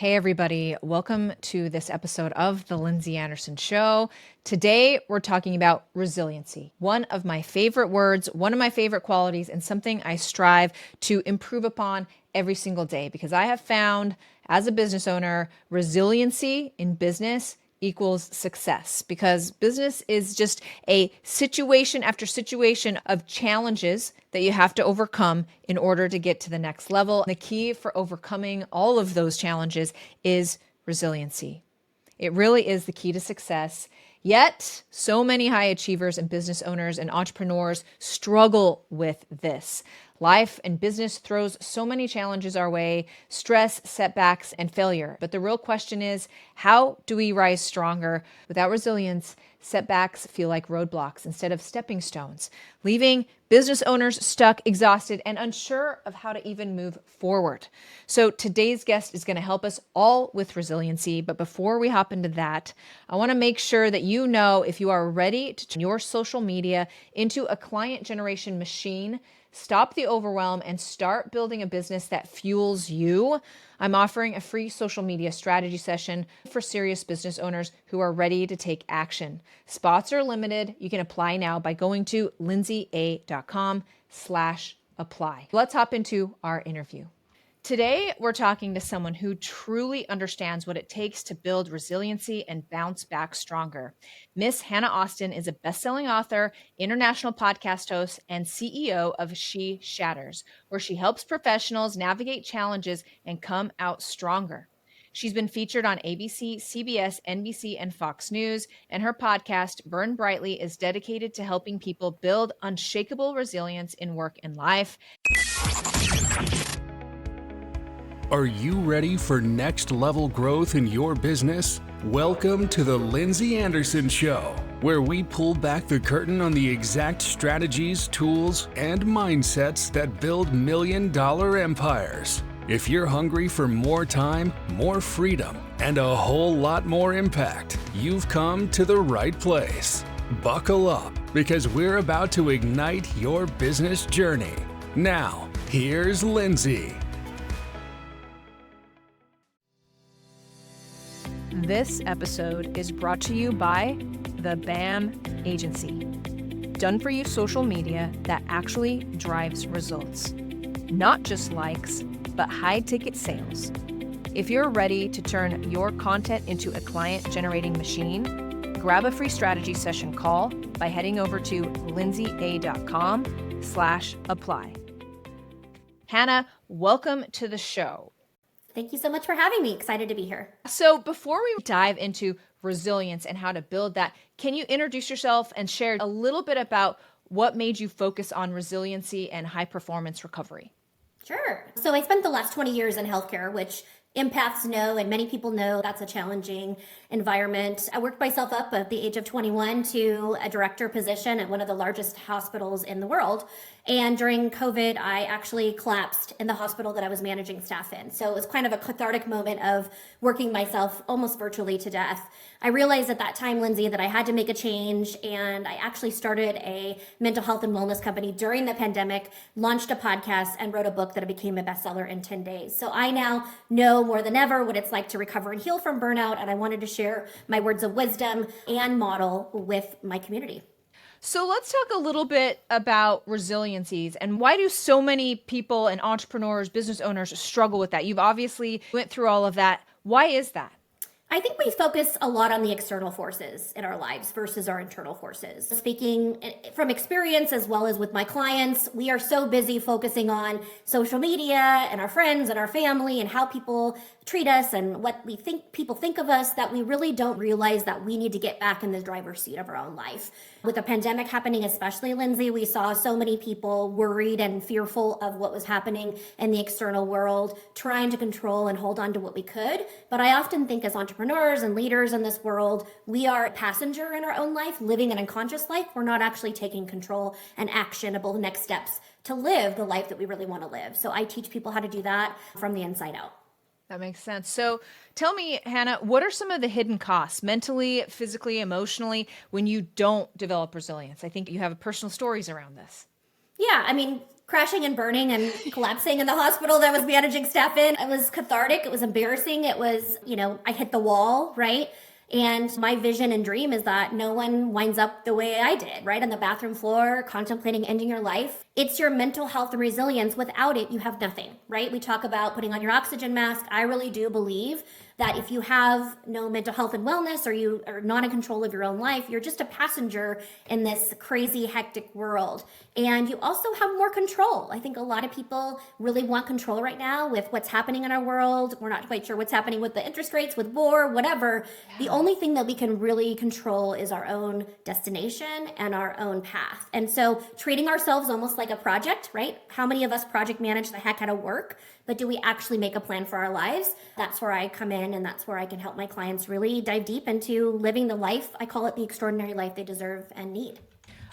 Hey, everybody. Welcome to this episode of The Lindsey Anderson Show. Today, we're talking about resiliency, one of my favorite words, one of my favorite qualities, and something I strive to improve upon every single day because I have found as a business owner, resiliency in business equals success because business is just a situation after situation of challenges that you have to overcome in order to get to the next level. The key for overcoming all of those challenges is resiliency. It really is the key to success. Yet, so many high achievers and business owners and entrepreneurs struggle with this. Life and business throws so many challenges our way, stress, setbacks, and failure. But the real question is, how do we rise stronger? Without resilience, setbacks feel like roadblocks instead of stepping stones, leaving business owners stuck, exhausted, and unsure of how to even move forward. So today's guest is going to help us all with resiliency. But before we hop into that, I want to make sure that you know if you are ready to turn your social media into a client generation machine, stop the overwhelm, and start building a business that fuels you. I'm offering a free social media strategy session for serious business owners who are ready to take action. Spots are limited. You can apply now by going to lindseya.com/apply. Let's hop into our interview. Today, we're talking to someone who truly understands what it takes to build resiliency and bounce back stronger. Miss Hannah Austin is a best-selling author, international podcast host, and CEO of She Shatters, where she helps professionals navigate challenges and come out stronger. She's been featured on ABC, CBS, NBC, and Fox News, and her podcast, Burn Brightly, is dedicated to helping people build unshakable resilience in work and life. Are you ready for next level growth in your business? Welcome to the Lindsey Anderson Show, where we pull back the curtain on the exact strategies, tools, and mindsets that build million-dollar empires. If you're hungry for more time, more freedom, and a whole lot more impact, you've come to the right place. Buckle up, because we're about to ignite your business journey. Now, here's Lindsey. This episode is brought to you by the BAM Agency. Done for you social media that actually drives results. Not just likes, but high ticket sales. If you're ready to turn your content into a client generating machine, grab a free strategy session call by heading over to lindseya.com/apply. Hannah, welcome to the show. Thank you so much for having me. Excited to be here. So before we dive into resilience and how to build that, can you introduce yourself and share a little bit about what made you focus on resiliency and high performance recovery? Sure. So I spent the last 20 years in healthcare, which empaths know, and many people know that's a challenging environment. I worked myself up at the age of 21 to a director position at one of the largest hospitals in the world. And during COVID, I actually collapsed in the hospital that I was managing staff in. So it was kind of a cathartic moment of working myself almost virtually to death. I realized at that time, Lindsey, that I had to make a change. And I actually started a mental health and wellness company during the pandemic, launched a podcast, and wrote a book that became a bestseller in 10 days. So I now know more than ever what it's like to recover and heal from burnout. And I wanted to share my words of wisdom and model with my community. So let's talk a little bit about resiliencies and why do so many people and entrepreneurs, business owners struggle with that? You've obviously went through all of that. Why is that? I think we focus a lot on the external forces in our lives versus our internal forces. Speaking from experience as well as with my clients, we are so busy focusing on social media and our friends and our family and how people treat us and what we think people think of us that we really don't realize that we need to get back in the driver's seat of our own life. With the pandemic happening, especially, Lindsey, we saw so many people worried and fearful of what was happening in the external world, trying to control and hold on to what we could. But I often think as entrepreneurs and leaders in this world, we are a passenger in our own life, living an unconscious life. We're not actually taking control and actionable next steps to live the life that we really want to live. So I teach people how to do that from the inside out. That makes sense. So tell me, Hannah, what are some of the hidden costs mentally, physically, emotionally when you don't develop resilience? I think you have personal stories around this. Yeah, I mean, crashing and burning and collapsing in the hospital that I was managing staff in. It was cathartic. It was embarrassing. It was, I hit the wall, right? And my vision and dream is that no one winds up the way I did, right? On the bathroom floor, contemplating ending your life. It's your mental health and resilience. Without it, you have nothing, right? We talk about putting on your oxygen mask. I really do believe that if you have no mental health and wellness, or you are not in control of your own life, you're just a passenger in this crazy, hectic world. And you also have more control. I think a lot of people really want control right now with what's happening in our world. We're not quite sure what's happening with the interest rates, with war, whatever. The only thing that we can really control is our own destination and our own path. And so treating ourselves almost like a project, right? How many of us project manage the heck out of work? But do we actually make a plan for our lives? That's where I come in, and that's where I can help my clients really dive deep into living the life. I call it the extraordinary life they deserve and need.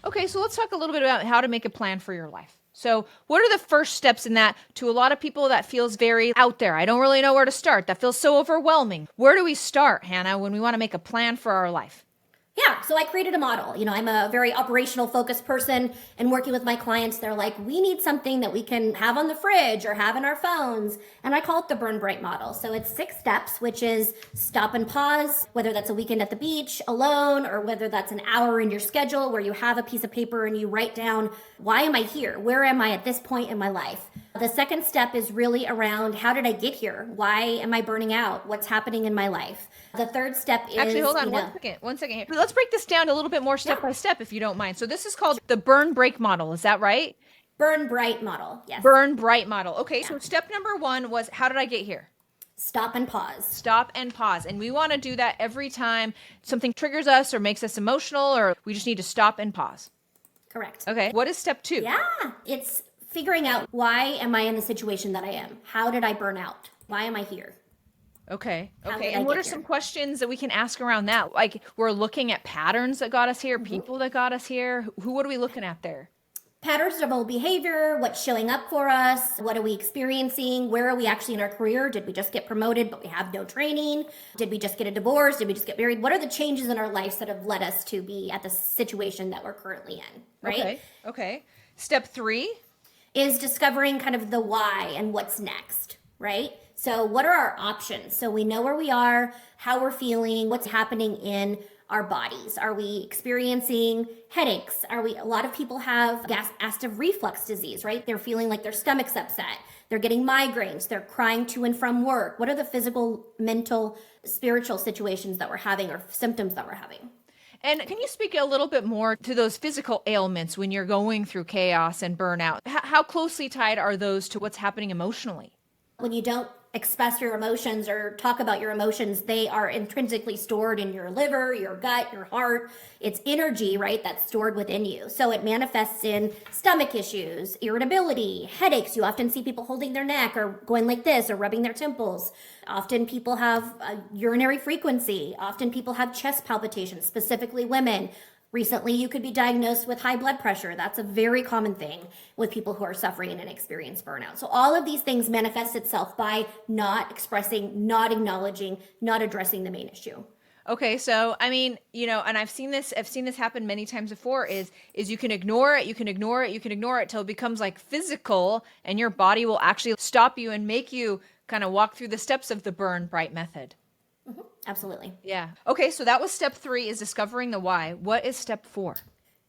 Okay, so let's talk a little bit about how to make a plan for your life. So what are the first steps in that? To a lot of people, that feels very out there. I don't really know where to start. That feels so overwhelming. Where do we start, Hannah, when we want to make a plan for our life? Yeah, so I created a model. I'm a very operational focused person, and working with my clients, they're like, we need something that we can have on the fridge or have in our phones. And I call it the Burn Bright model. So it's 6 steps, which is stop and pause, whether that's a weekend at the beach alone, or whether that's an hour in your schedule where you have a piece of paper and you write down, why am I here? Where am I at this point in my life? The second step is really around, how did I get here? Why am I burning out? What's happening in my life? The third step is... Actually, hold on one second here. Let's break this down a little bit more step by step, if you don't mind. So this is called the Burn Break model. Is that right? Burn Bright model, yes. Burn Bright model. Okay, so step number 1 was, how did I get here? Stop and pause. Stop and pause. And we want to do that every time something triggers us or makes us emotional, or we just need to stop and pause. Correct. Okay, what is step 2? Yeah, it's figuring out, why am I in the situation that I am? How did I burn out? Why am I here? Okay. How Okay. did And I what get are here? some questions that we can ask around that? Like, we're looking at patterns that got us here, people that got us here. What are we looking at there? Patterns of old behavior, what's showing up for us, what are we experiencing, where are we actually in our career? Did we just get promoted but we have no training? Did we just get a divorce? Did we just get married? What are the changes in our lives that have led us to be at the situation that we're currently in, right? Okay. Okay. Step 3. Is discovering kind of the why and what's next, right? So what are our options? So we know where we are, how we're feeling, what's happening in our bodies. Are we experiencing headaches? A lot of people have acid reflux disease, right? They're feeling like their stomach's upset. They're getting migraines. They're crying to and from work. What are the physical, mental, spiritual situations that we're having, or symptoms that we're having? And can you speak a little bit more to those physical ailments when you're going through chaos and burnout? How closely tied are those to what's happening emotionally? When you don't express your emotions or talk about your emotions, they are intrinsically stored in your liver, your gut, your heart. It's energy, right, that's stored within you. So it manifests in stomach issues, irritability, headaches. You often see people holding their neck or going like this or rubbing their temples. Often people have urinary frequency. Often people have chest palpitations, specifically women. Recently, you could be diagnosed with high blood pressure. That's a very common thing with people who are suffering and experience burnout. So all of these things manifest itself by not expressing, not acknowledging, not addressing the main issue. Okay, so I mean, and I've seen this happen many times before, is you can ignore it, you can ignore it till it becomes like physical, and your body will actually stop you and make you kind of walk through the steps of the Burn Bright method. Mm-hmm. Absolutely. Yeah. Okay, so that was step 3, is discovering the why. What is step 4?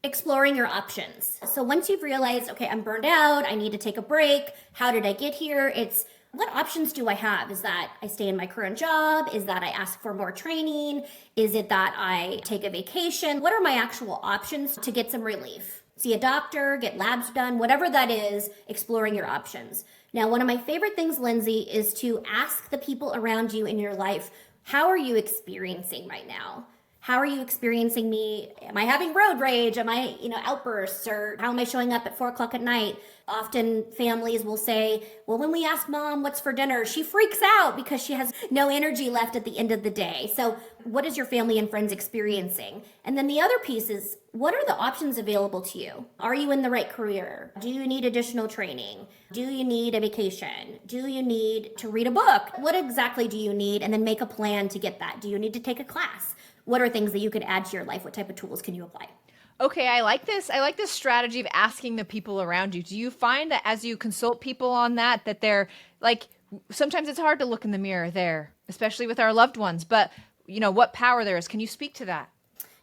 Exploring your options. So once you've realized, okay, I'm burned out, I need to take a break, how did I get here? It's, what options do I have? Is that I stay in my current job? Is that I ask for more training? Is it that I take a vacation? What are my actual options to get some relief? See a doctor, get labs done, whatever that is, exploring your options. Now, one of my favorite things, Lindsey, is to ask the people around you in your life, how are you experiencing right now? How are you experiencing me? Am I having road rage? Am I, outbursts? Or how am I showing up at 4:00 at night? Often families will say, well, when we ask mom what's for dinner, she freaks out because she has no energy left at the end of the day. So what is your family and friends experiencing? And then the other piece is, what are the options available to you? Are you in the right career? Do you need additional training? Do you need a vacation? Do you need to read a book? What exactly do you need? And then make a plan to get that. Do you need to take a class? What are things that you could add to your life? What type of tools can you apply? Okay, I like this. I like this strategy of asking the people around you. Do you find that as you consult people on that, that they're like, sometimes it's hard to look in the mirror there, especially with our loved ones, but you know, what power there is. Can you speak to that?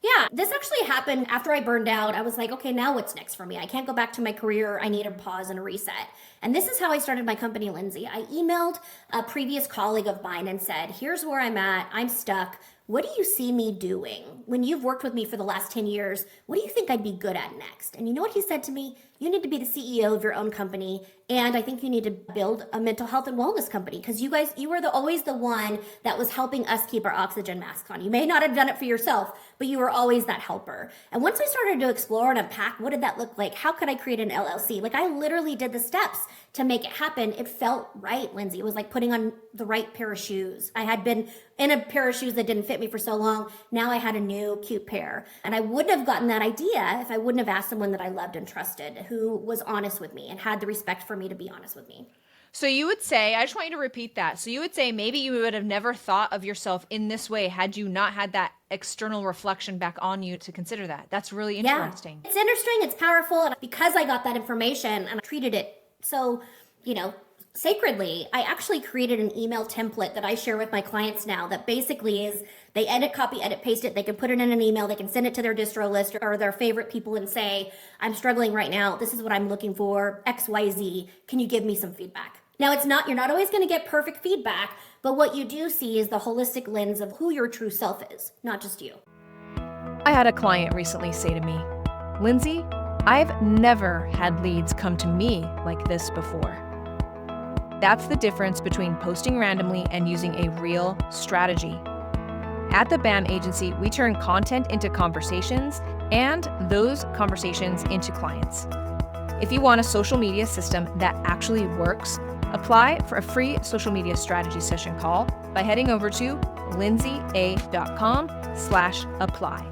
Yeah, this actually happened after I burned out. I was like, okay, now what's next for me? I can't go back to my career. I need a pause and a reset. And this is how I started my company, Lindsey. I emailed a previous colleague of mine and said, here's where I'm at. I'm stuck. What do you see me doing? When you've worked with me for the last 10 years, what do you think I'd be good at next? And you know what he said to me? You need to be the CEO of your own company. And I think you need to build a mental health and wellness company because you were always the one that was helping us keep our oxygen masks on. You may not have done it for yourself, but you were always that helper. And once I started to explore and unpack, what did that look like? How could I create an LLC? Like I literally did the steps to make it happen. It felt right, Lindsey. It was like putting on the right pair of shoes. I had been in a pair of shoes that didn't fit me for so long. Now I had a new cute pair. And I wouldn't have gotten that idea if I wouldn't have asked someone that I loved and trusted, who was honest with me and had the respect for me to be honest with me. So you would say, I just want you to repeat that. So you would say maybe you would have never thought of yourself in this way had you not had that external reflection back on you to consider that. That's really interesting. Yeah. It's interesting. It's powerful. And because I got that information and I treated it so, sacredly, I actually created an email template that I share with my clients now that basically is they edit, copy, edit, paste it. They can put it in an email. They can send it to their distro list or their favorite people and say, I'm struggling right now. This is what I'm looking for, XYZ. Can you give me some feedback? Now, you're not always going to get perfect feedback, but what you do see is the holistic lens of who your true self is, not just you. I had a client recently say to me, Lindsey, I've never had leads come to me like this before. That's the difference between posting randomly and using a real strategy. At the BAM agency, we turn content into conversations and those conversations into clients. If you want a social media system that actually works, apply for a free social media strategy session call by heading over to lindseya.com/apply.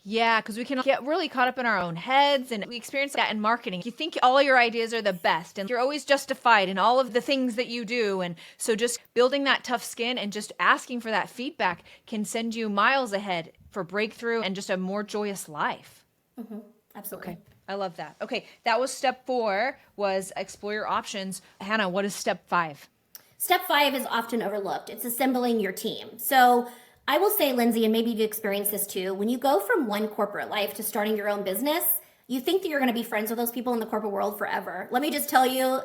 Yeah, because we can get really caught up in our own heads, and we experience that in marketing. You think all your ideas are the best and you're always justified in all of the things that you do. And so just building that tough skin and just asking for that feedback can send you miles ahead for breakthrough and just a more joyous life. Mm-hmm. Absolutely. Okay. I love that. Okay. That was step 4, was explore your options. Hannah, what is step 5? Step 5 is often overlooked. It's assembling your team. So I will say, Lindsey, and maybe you've experienced this too, when you go from one corporate life to starting your own business, you think that you're going to be friends with those people in the corporate world forever. Let me just tell you,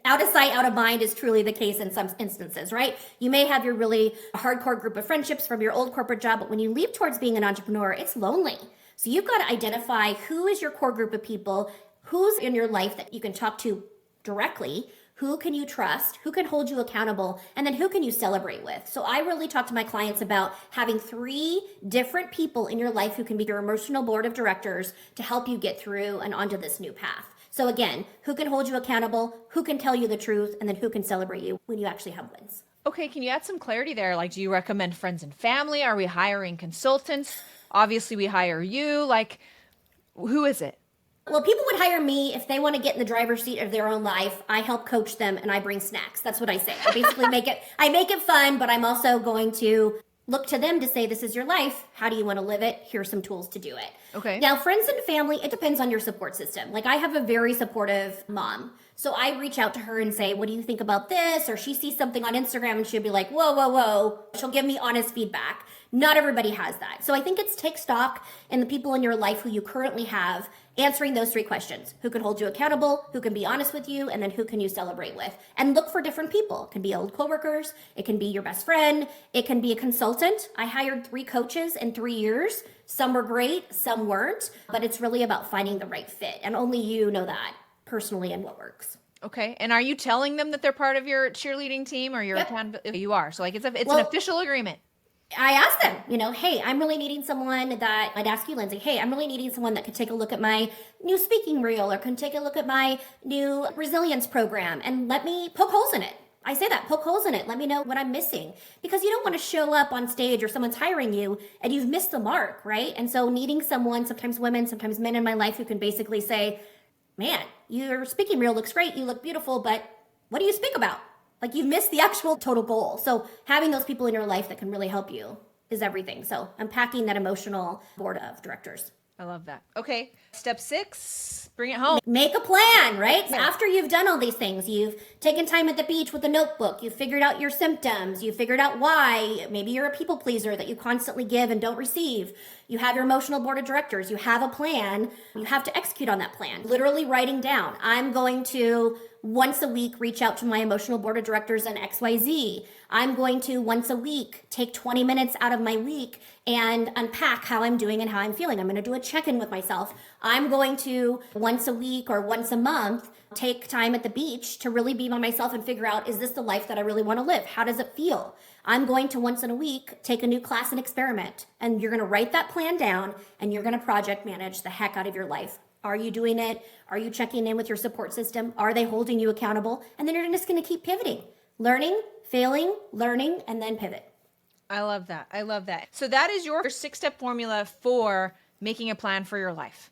out of sight, out of mind is truly the case in some instances, right? You may have your really hardcore group of friendships from your old corporate job, but when you leap towards being an entrepreneur, it's lonely. So you've got to identify who is your core group of people, who's in your life that you can talk to directly, who can you trust, who can hold you accountable, and then who can you celebrate with. So I really talk to my clients about having 3 different people in your life who can be your emotional board of directors to help you get through and onto this new path. So again, who can hold you accountable, who can tell you the truth, and then who can celebrate you when you actually have wins. Okay, can you add some clarity there? Like, do you recommend friends and family? Are we hiring consultants? Obviously, we hire you. Like, who is it? Well, people would hire me if they want to get in the driver's seat of their own life. I help coach them and I bring snacks. That's what I say. I basically make it fun, but I'm also going to look to them to say, this is your life. How do you want to live it? Here's some tools to do it. Okay. Now, friends and family, it depends on your support system. Like I have a very supportive mom. So I reach out to her and say, what do you think about this? Or she sees something on Instagram and she'll be like, whoa, whoa, whoa. She'll give me honest feedback. Not everybody has that. So I think it's take stock in the people in your life who you currently have, answering those 3 questions. Who can hold you accountable? Who can be honest with you? And then who can you celebrate with? And look for different people. It can be old coworkers. It can be your best friend. It can be a consultant. I hired 3 coaches in 3 years. Some were great, some weren't, but it's really about finding the right fit. And only you know that personally and what works. Okay. And are you telling them that they're part of your cheerleading team or your accountability? You are. So like it's an official agreement. I asked them, hey, I'm really needing someone that, I'd ask you, Lindsey, hey, I'm really needing someone that could take a look at my new speaking reel or can take a look at my new resilience program and let me poke holes in it. I say that, poke holes in it. Let me know what I'm missing, because you don't want to show up on stage or someone's hiring you and you've missed the mark, right? And so needing someone, sometimes women, sometimes men in my life who can basically say, man, your speaking reel looks great. You look beautiful, but what do you speak about? Like you've missed the actual total goal. So having those people in your life that can really help you. is everything. So unpacking that emotional board of directors. I love that. Okay. Step 6, bring it home. Make a plan, right? After you've done all these things, you've taken time at the beach with a notebook, you've figured out your symptoms, you've figured out why. Maybe you're a people pleaser that you constantly give and don't receive. You have your emotional board of directors, you have a plan, you have to execute on that plan. Literally writing down, I'm going to once a week reach out to my emotional board of directors and XYZ. I'm going to once a week take 20 minutes out of my week and unpack how I'm doing and how I'm feeling. I'm going to do a check-in with myself. I'm going to once a week or once a month take time at the beach to really be by myself and figure out, is this the life that I really want to live? How does it feel? I'm going to once in a week take a new class and experiment. And you're going to write that plan down and you're going to project manage the heck out of your life. Are you doing it? Are you checking in with your support system? Are they holding you accountable? And then you're just going to keep pivoting, learning, failing, learning, and then pivot. I love that. I love that. So that is your 6-step formula for making a plan for your life.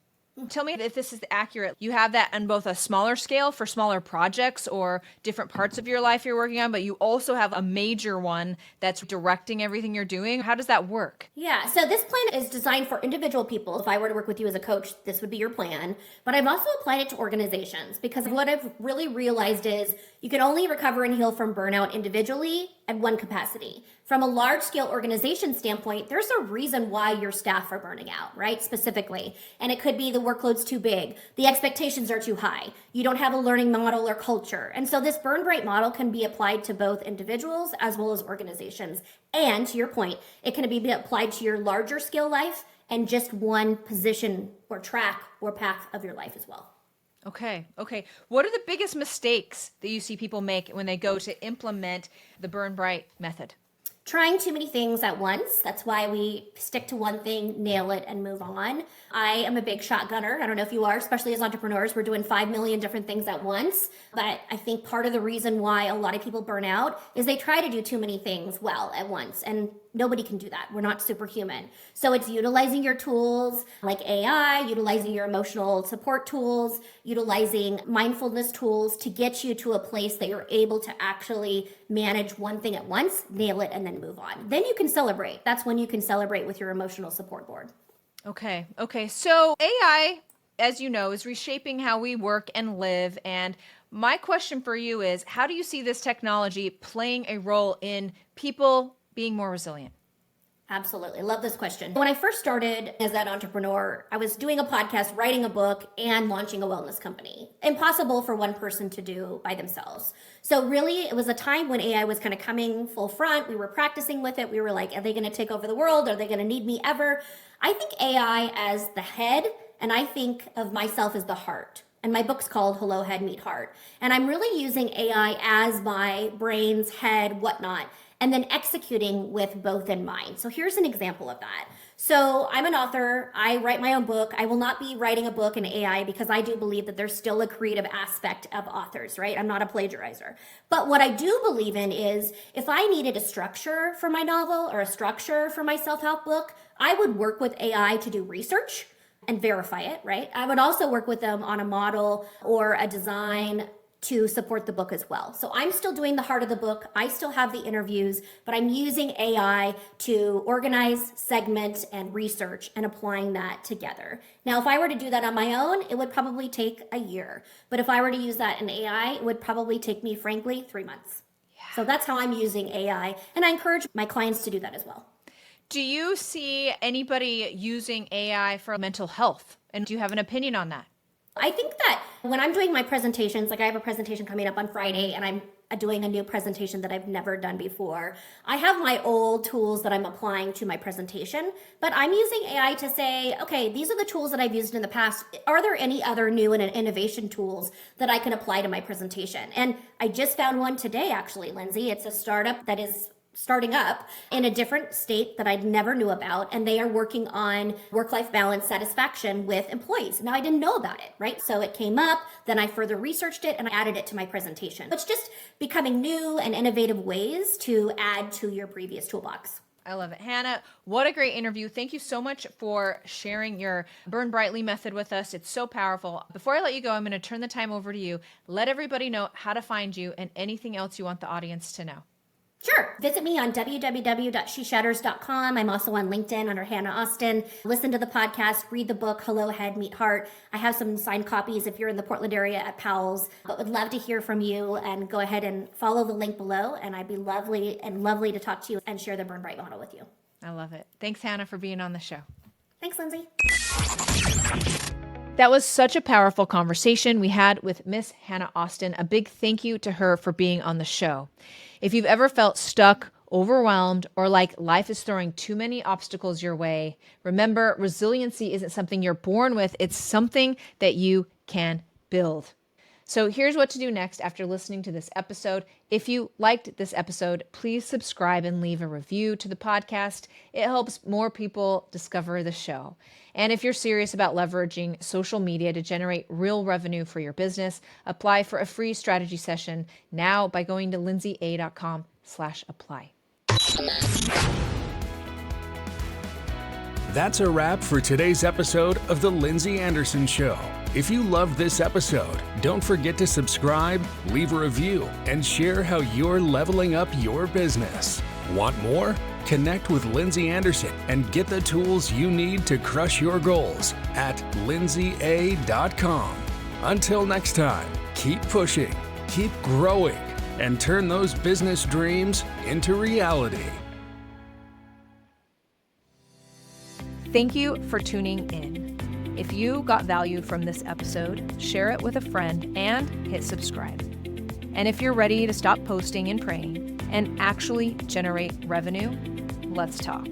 Tell me if this is accurate. You have that on both a smaller scale for smaller projects or different parts of your life you're working on, but you also have a major one that's directing everything you're doing. How does that work? Yeah, so this plan is designed for individual people. If I were to work with you as a coach, this would be your plan. But I've also applied it to organizations because what I've really realized is you can only recover and heal from burnout individually at one capacity. From a large scale organization standpoint, there's a reason why your staff are burning out, right? Specifically. And it could be the workload's too big. The expectations are too high. You don't have a learning model or culture. And so this burn bright model can be applied to both individuals as well as organizations. And to your point, it can be applied to your larger scale life and just one position or track or path of your life as well. Okay. What are the biggest mistakes that you see people make when they go to implement the Burn Bright method? Trying too many things at once. That's why we stick to one thing, nail it, and move on. I am a big shotgunner. I don't know if you are, especially as entrepreneurs. We're doing 5 million different things at once. But I think part of the reason why a lot of people burn out is they try to do too many things well at once. And nobody can do that. We're not superhuman. So it's utilizing your tools like AI, utilizing your emotional support tools, utilizing mindfulness tools to get you to a place that you're able to actually manage one thing at once, nail it, and then move on. Then you can celebrate. That's when you can celebrate with your emotional support board. Okay. So AI, as you know, is reshaping how we work and live. And my question for you is, how do you see this technology playing a role in people being more resilient? Absolutely. Love this question. When I first started as that entrepreneur, I was doing a podcast, writing a book, and launching a wellness company. Impossible for one person to do by themselves. So really, it was a time when AI was kind of coming full front. We were practicing with it. We were like, are they going to take over the world? Are they going to need me ever? I think AI as the head, and I think of myself as the heart. And my book's called Hello, Head, Meet Heart. And I'm really using AI as my brain's head, whatnot, and then executing with both in mind. So here's an example of that. So I'm an author. I write my own book. I will not be writing a book in AI because I do believe that there's still a creative aspect of authors, right? I'm not a plagiarizer. But what I do believe in is if I needed a structure for my novel or a structure for my self-help book, I would work with AI to do research and verify it, right? I would also work with them on a model or a design to support the book as well. So I'm still doing the heart of the book. I still have the interviews, but I'm using AI to organize, segment, and research and applying that together. Now, if I were to do that on my own, it would probably take a year. But if I were to use that in AI, it would probably take me, frankly, 3 months. Yeah. So that's how I'm using AI. And I encourage my clients to do that as well. Do you see anybody using AI for mental health? And do you have an opinion on that? I think that when I'm doing my presentations, like I have a presentation coming up on Friday and I'm doing a new presentation that I've never done before. I have my old tools that I'm applying to my presentation, but I'm using AI to say, okay, these are the tools that I've used in the past. Are there any other new and innovation tools that I can apply to my presentation? And I just found one today, actually, Lindsay. It's a startup that is starting up in a different state that I never knew about, and they are working on work-life balance satisfaction with employees. Now, I didn't know about it, right? So it came up, then I further researched it, and I added it to my presentation. It's just becoming new and innovative ways to add to your previous toolbox. I love it. Hannah, what a great interview. Thank you so much for sharing your Burn Brightly method with us. It's so powerful. Before I let you go, I'm going to turn the time over to you. Let everybody know how to find you and anything else you want the audience to know. Sure. Visit me on www.sheshatters.com. I'm also on LinkedIn under Hannah Austin. Listen to the podcast, read the book, Hello Head, Meet Heart. I have some signed copies if you're in the Portland area at Powell's, but would love to hear from you, and go ahead and follow the link below. And I'd be lovely to talk to you and share the Burn Bright model with you. I love it. Thanks, Hannah, for being on the show. Thanks, Lindsey. That was such a powerful conversation we had with Miss Hannah Austin. A big thank you to her for being on the show. If you've ever felt stuck, overwhelmed, or like life is throwing too many obstacles your way, remember, resiliency isn't something you're born with. It's something that you can build. So here's what to do next after listening to this episode. If you liked this episode, please subscribe and leave a review to the podcast. It helps more people discover the show. And if you're serious about leveraging social media to generate real revenue for your business, apply for a free strategy session now by going to lindseya.com/apply. That's a wrap for today's episode of The Lindsey Anderson Show. If you loved this episode, don't forget to subscribe, leave a review, and share how you're leveling up your business. Want more? Connect with Lindsey Anderson and get the tools you need to crush your goals at lindseya.com. Until next time, keep pushing, keep growing, and turn those business dreams into reality. Thank you for tuning in. If you got value from this episode, share it with a friend and hit subscribe. And if you're ready to stop posting and praying and actually generate revenue, let's talk.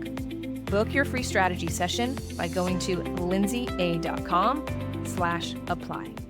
Book your free strategy session by going to lindseya.com/apply.